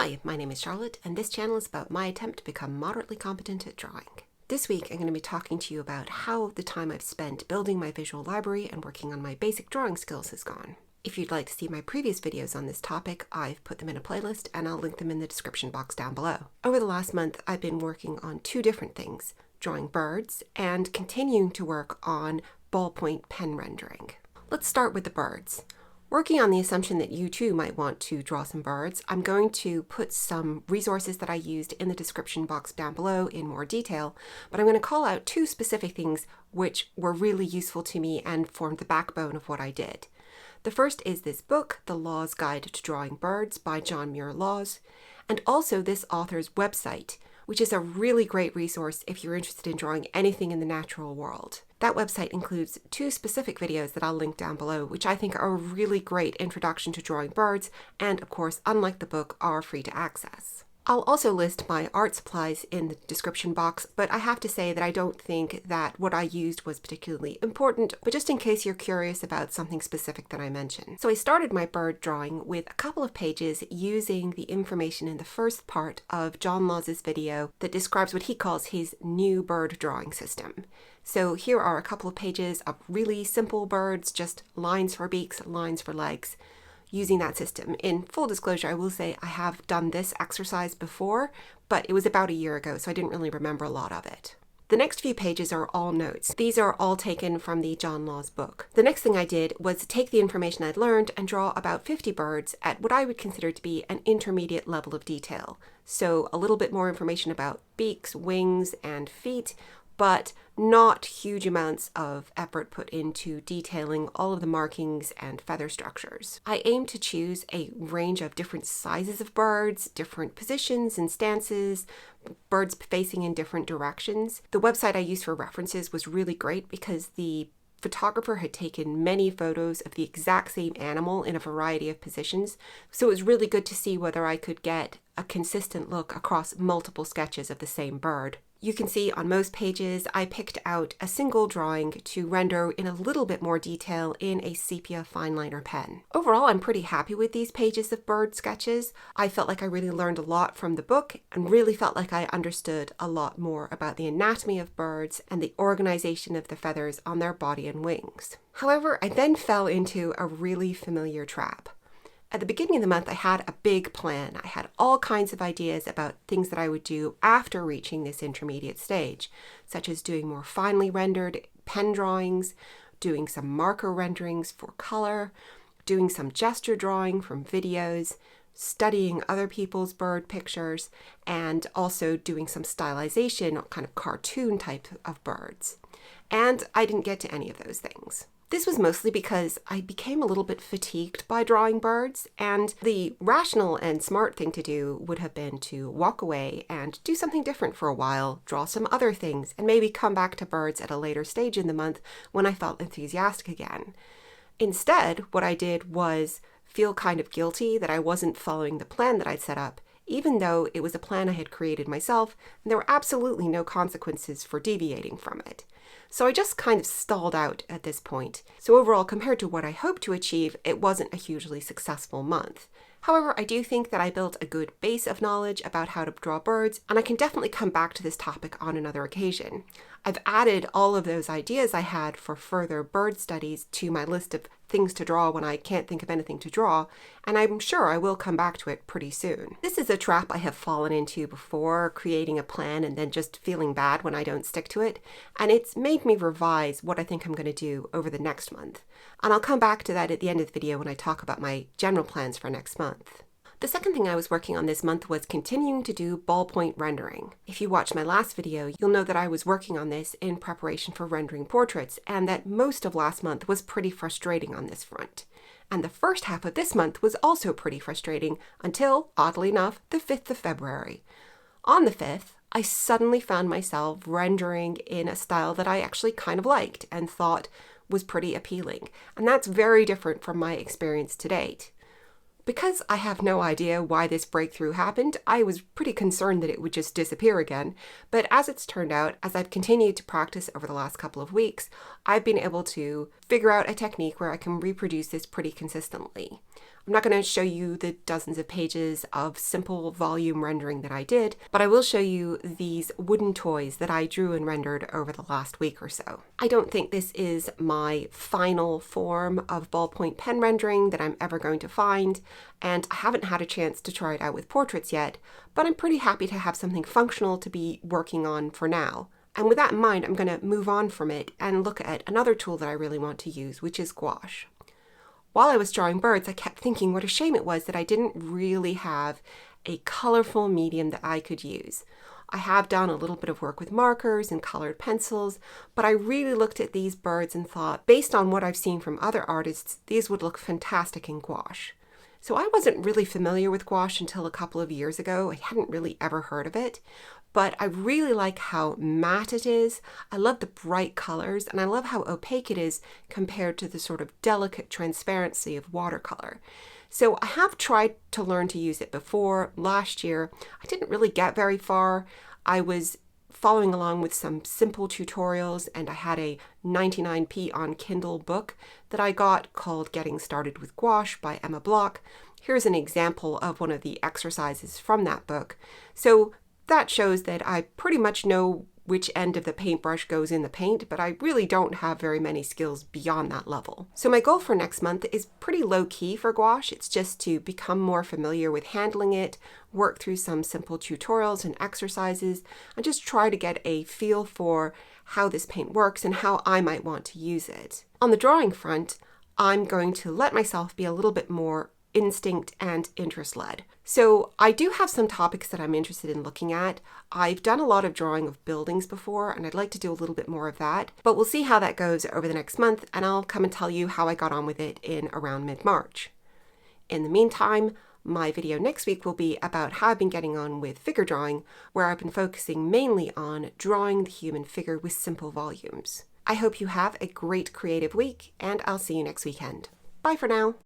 Hi, my name is Charlotte, and this channel is about my attempt to become moderately competent at drawing. This week I'm going to be talking to you about how the time I've spent building my visual library and working on my basic drawing skills has gone. If you'd like to see my previous videos on this topic, I've put them in a playlist and I'll link them in the description box down below. Over the last month, I've been working on two different things, drawing birds and continuing to work on ballpoint pen rendering. Let's start with the birds. Working on the assumption that you too might want to draw some birds, I'm going to put some resources that I used in the description box down below in more detail, but I'm going to call out two specific things which were really useful to me and formed the backbone of what I did. The first is this book, The Laws Guide to Drawing Birds by John Muir Laws, and also this author's website, which is a really great resource if you're interested in drawing anything in the natural world. That website includes two specific videos that I'll link down below, which I think are a really great introduction to drawing birds, and of course, unlike the book, are free to access. I'll also list my art supplies in the description box, but I have to say that I don't think that what I used was particularly important, but just in case you're curious about something specific that I mentioned. So I started my bird drawing with a couple of pages using the information in the first part of John Laws's video that describes what he calls his new bird drawing system. So here are a couple of pages of really simple birds, just lines for beaks, lines for legs, using that system. In full disclosure, I will say I have done this exercise before, but it was about a year ago, so I didn't really remember a lot of it. The next few pages are all notes. These are all taken from the John Laws book. The next thing I did was take the information I'd learned and draw about 50 birds at what I would consider to be an intermediate level of detail. So a little bit more information about beaks, wings, and feet, but not huge amounts of effort put into detailing all of the markings and feather structures. I aim to choose a range of different sizes of birds, different positions and stances, birds facing in different directions. The website I used for references was really great because the photographer had taken many photos of the exact same animal in a variety of positions, so it was really good to see whether I could get a consistent look across multiple sketches of the same bird. You can see on most pages I picked out a single drawing to render in a little bit more detail in a sepia fineliner pen. Overall, I'm pretty happy with these pages of bird sketches. I felt like I really learned a lot from the book and really felt like I understood a lot more about the anatomy of birds and the organization of the feathers on their body and wings. However, I then fell into a really familiar trap. At the beginning of the month, I had a big plan. I had all kinds of ideas about things that I would do after reaching this intermediate stage, such as doing more finely rendered pen drawings, doing some marker renderings for color, doing some gesture drawing from videos, studying other people's bird pictures, and also doing some stylization, kind of cartoon type of birds. And I didn't get to any of those things. This was mostly because I became a little bit fatigued by drawing birds, and the rational and smart thing to do would have been to walk away and do something different for a while, draw some other things, and maybe come back to birds at a later stage in the month when I felt enthusiastic again. Instead, what I did was feel kind of guilty that I wasn't following the plan that I'd set up, even though it was a plan I had created myself, and there were absolutely no consequences for deviating from it. So I just kind of stalled out at this point. So overall, compared to what I hoped to achieve, it wasn't a hugely successful month. However, I do think that I built a good base of knowledge about how to draw birds, and I can definitely come back to this topic on another occasion. I've added all of those ideas I had for further bird studies to my list of things to draw when I can't think of anything to draw, and I'm sure I will come back to it pretty soon. This is a trap I have fallen into before, creating a plan and then just feeling bad when I don't stick to it, and it's made me revise what I think I'm going to do over the next month. And I'll come back to that at the end of the video when I talk about my general plans for next month. The second thing I was working on this month was continuing to do ballpoint rendering. If you watched my last video, you'll know that I was working on this in preparation for rendering portraits, and that most of last month was pretty frustrating on this front. And the first half of this month was also pretty frustrating until, oddly enough, the 5th of February. On the 5th, I suddenly found myself rendering in a style that I actually kind of liked and thought was pretty appealing. And that's very different from my experience to date. Because I have no idea why this breakthrough happened, I was pretty concerned that it would just disappear again, but as it's turned out, as I've continued to practice over the last couple of weeks, I've been able to figure out a technique where I can reproduce this pretty consistently. I'm not going to show you the dozens of pages of simple volume rendering that I did, but I will show you these wooden toys that I drew and rendered over the last week or so. I don't think this is my final form of ballpoint pen rendering that I'm ever going to find, and I haven't had a chance to try it out with portraits yet, but I'm pretty happy to have something functional to be working on for now. And with that in mind, I'm going to move on from it and look at another tool that I really want to use, which is gouache. While I was drawing birds, I kept thinking what a shame it was that I didn't really have a colorful medium that I could use. I have done a little bit of work with markers and colored pencils, but I really looked at these birds and thought, based on what I've seen from other artists, these would look fantastic in gouache. So I wasn't really familiar with gouache until a couple of years ago. I hadn't really ever heard of it, but I really like how matte it is. I love the bright colors, and I love how opaque it is compared to the sort of delicate transparency of watercolor. So I have tried to learn to use it before. Last year, I didn't really get very far. I was following along with some simple tutorials, and I had a 99p on Kindle book that I got called Getting Started with Gouache by Emma Block. Here's an example of one of the exercises from that book. So that shows that I pretty much know which end of the paintbrush goes in the paint, but I really don't have very many skills beyond that level. So my goal for next month is pretty low key for gouache. It's just to become more familiar with handling it, work through some simple tutorials and exercises, and just try to get a feel for how this paint works and how I might want to use it. On the drawing front, I'm going to let myself be a little bit more instinct and interest-led. So I do have some topics that I'm interested in looking at. I've done a lot of drawing of buildings before, and I'd like to do a little bit more of that, but we'll see how that goes over the next month, and I'll come and tell you how I got on with it in around mid-March. In the meantime, my video next week will be about how I've been getting on with figure drawing, where I've been focusing mainly on drawing the human figure with simple volumes. I hope you have a great creative week, and I'll see you next weekend. Bye for now.